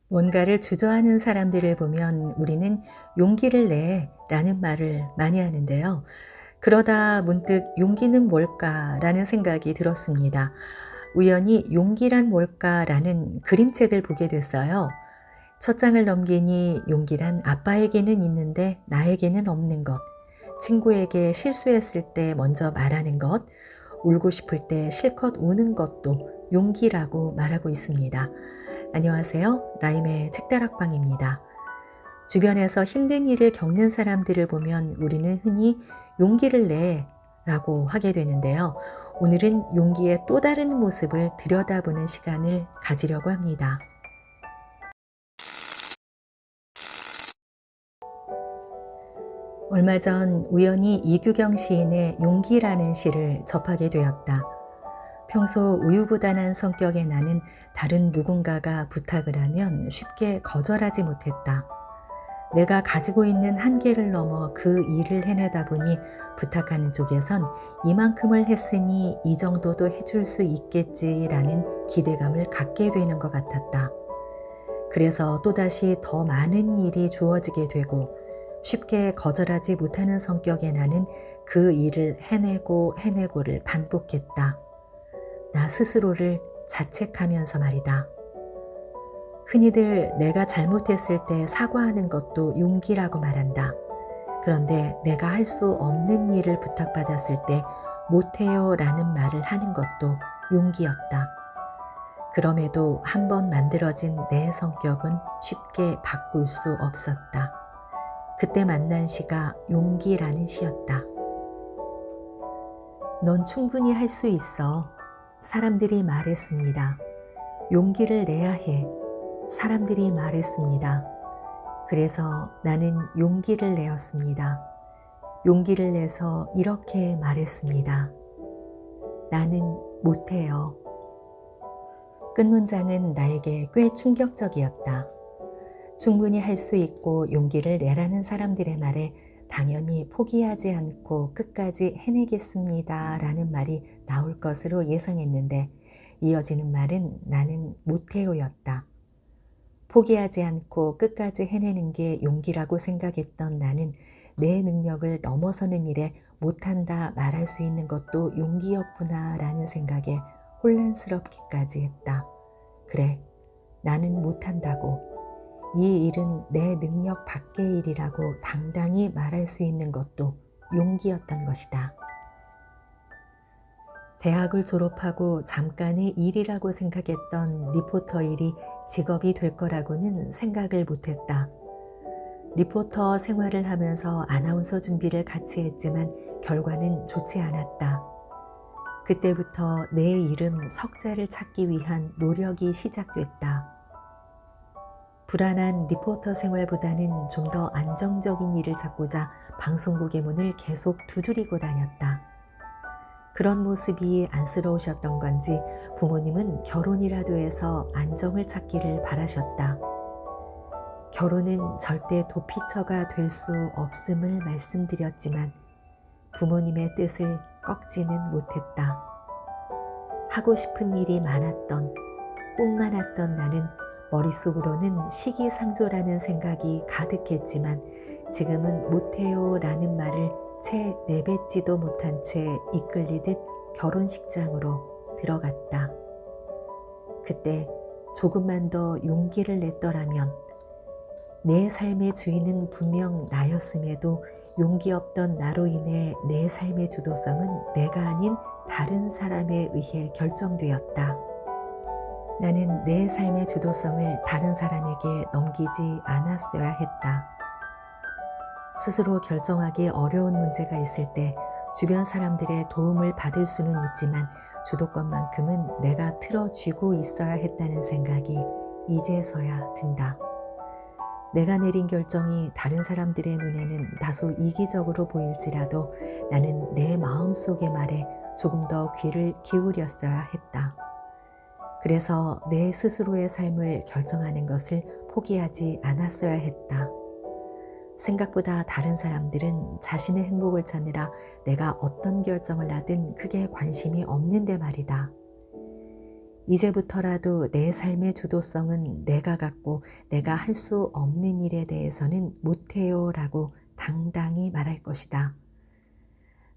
뭔가를 주저하는 사람들을 보면 우리는 용기를 내 라는 말을 많이 하는데요. 그러다 문득 용기는 뭘까라는 생각이 들었습니다. 우연히 용기란 뭘까라는 그림책을 보게 됐어요. 첫 장을 넘기니 용기란 아빠에게는 있는데 나에게는 없는 것, 친구에게 실수했을 때 먼저 말하는 것, 울고 싶을 때 실컷 우는 것도 용기라고 말하고 있습니다. 안녕하세요. 라임의 책다락방입니다. 주변에서 힘든 일을 겪는 사람들을 보면 우리는 흔히 용기를 내 라고 하게 되는데요. 오늘은 용기의 또 다른 모습을 들여다보는 시간을 가지려고 합니다. 얼마 전 우연히 이규경 시인의 용기라는 시를 접하게 되었다. 평소 우유부단한 성격의 나는 다른 누군가가 부탁을 하면 쉽게 거절하지 못했다. 내가 가지고 있는 한계를 넘어 그 일을 해내다 보니 부탁하는 쪽에선 이만큼을 했으니 이 정도도 해줄 수 있겠지라는 기대감을 갖게 되는 것 같았다. 그래서 또다시 더 많은 일이 주어지게 되고 쉽게 거절하지 못하는 성격의 나는 그 일을 해내고를 반복했다. 나 스스로를 자책하면서 말이다. 흔히들 내가 잘못했을 때 사과하는 것도 용기라고 말한다. 그런데 내가 할 수 없는 일을 부탁받았을 때 못해요 라는 말을 하는 것도 용기였다. 그럼에도 한번 만들어진 내 성격은 쉽게 바꿀 수 없었다. 그때 만난 시가 용기라는 시였다. 넌 충분히 할 수 있어. 사람들이 말했습니다. 용기를 내야 해. 사람들이 말했습니다. 그래서 나는 용기를 내었습니다. 용기를 내서 이렇게 말했습니다. 나는 못해요. 끝 문장은 나에게 꽤 충격적이었다. 충분히 할 수 있고 용기를 내라는 사람들의 말에 당연히 포기하지 않고 끝까지 해내겠습니다 라는 말이 나올 것으로 예상했는데 이어지는 말은 나는 못해요였다. 포기하지 않고 끝까지 해내는 게 용기라고 생각했던 나는 내 능력을 넘어서는 일에 못한다 말할 수 있는 것도 용기였구나 라는 생각에 혼란스럽기까지 했다. 그래, 나는 못한다고. 이 일은 내 능력 밖의 일이라고 당당히 말할 수 있는 것도 용기였던 것이다. 대학을 졸업하고 잠깐의 일이라고 생각했던 리포터 일이 직업이 될 거라고는 생각을 못했다. 리포터 생활을 하면서 아나운서 준비를 같이 했지만 결과는 좋지 않았다. 그때부터 내 이름 석자를 찾기 위한 노력이 시작됐다. 불안한 리포터 생활보다는 좀 더 안정적인 일을 찾고자 방송국의 문을 계속 두드리고 다녔다. 그런 모습이 안쓰러우셨던 건지 부모님은 결혼이라도 해서 안정을 찾기를 바라셨다. 결혼은 절대 도피처가 될 수 없음을 말씀드렸지만 부모님의 뜻을 꺾지는 못했다. 하고 싶은 일이 많았던, 꿈 많았던 나는 머릿속으로는 시기상조라는 생각이 가득했지만 지금은 못해요 라는 말을 채 내뱉지도 못한 채 이끌리듯 결혼식장으로 들어갔다. 그때 조금만 더 용기를 냈더라면 내 삶의 주인은 분명 나였음에도 용기 없던 나로 인해 내 삶의 주도성은 내가 아닌 다른 사람에 의해 결정되었다. 나는 내 삶의 주도성을 다른 사람에게 넘기지 않았어야 했다. 스스로 결정하기 어려운 문제가 있을 때 주변 사람들의 도움을 받을 수는 있지만 주도권만큼은 내가 틀어쥐고 있어야 했다는 생각이 이제서야 든다. 내가 내린 결정이 다른 사람들의 눈에는 다소 이기적으로 보일지라도 나는 내 마음속의 말에 조금 더 귀를 기울였어야 했다. 그래서 내 스스로의 삶을 결정하는 것을 포기하지 않았어야 했다. 생각보다 다른 사람들은 자신의 행복을 찾느라 내가 어떤 결정을 하든 크게 관심이 없는데 말이다. 이제부터라도 내 삶의 주도성은 내가 갖고 내가 할 수 없는 일에 대해서는 못해요 라고 당당히 말할 것이다.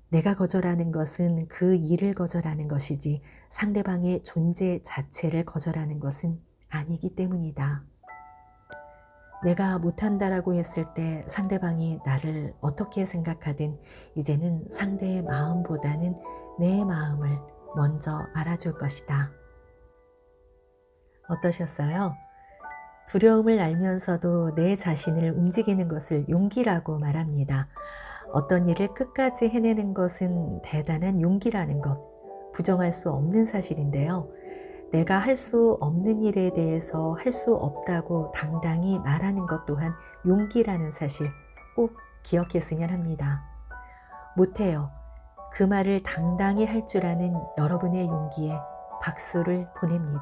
내가 거절하는 것은 그 일을 거절하는 것이지 상대방의 존재 자체를 거절하는 것은 아니기 때문이다. 내가 못한다라고 했을 때 상대방이 나를 어떻게 생각하든 이제는 상대의 마음보다는 내 마음을 먼저 알아줄 것이다. 어떠셨어요? 두려움을 알면서도 내 자신을 움직이는 것을 용기라고 말합니다. 어떤 일을 끝까지 해내는 것은 대단한 용기라는 것, 부정할 수 없는 사실인데요. 내가 할 수 없는 일에 대해서 할 수 없다고 당당히 말하는 것 또한 용기라는 사실 꼭 기억했으면 합니다. 못해요. 그 말을 당당히 할 줄 아는 여러분의 용기에 박수를 보냅니다.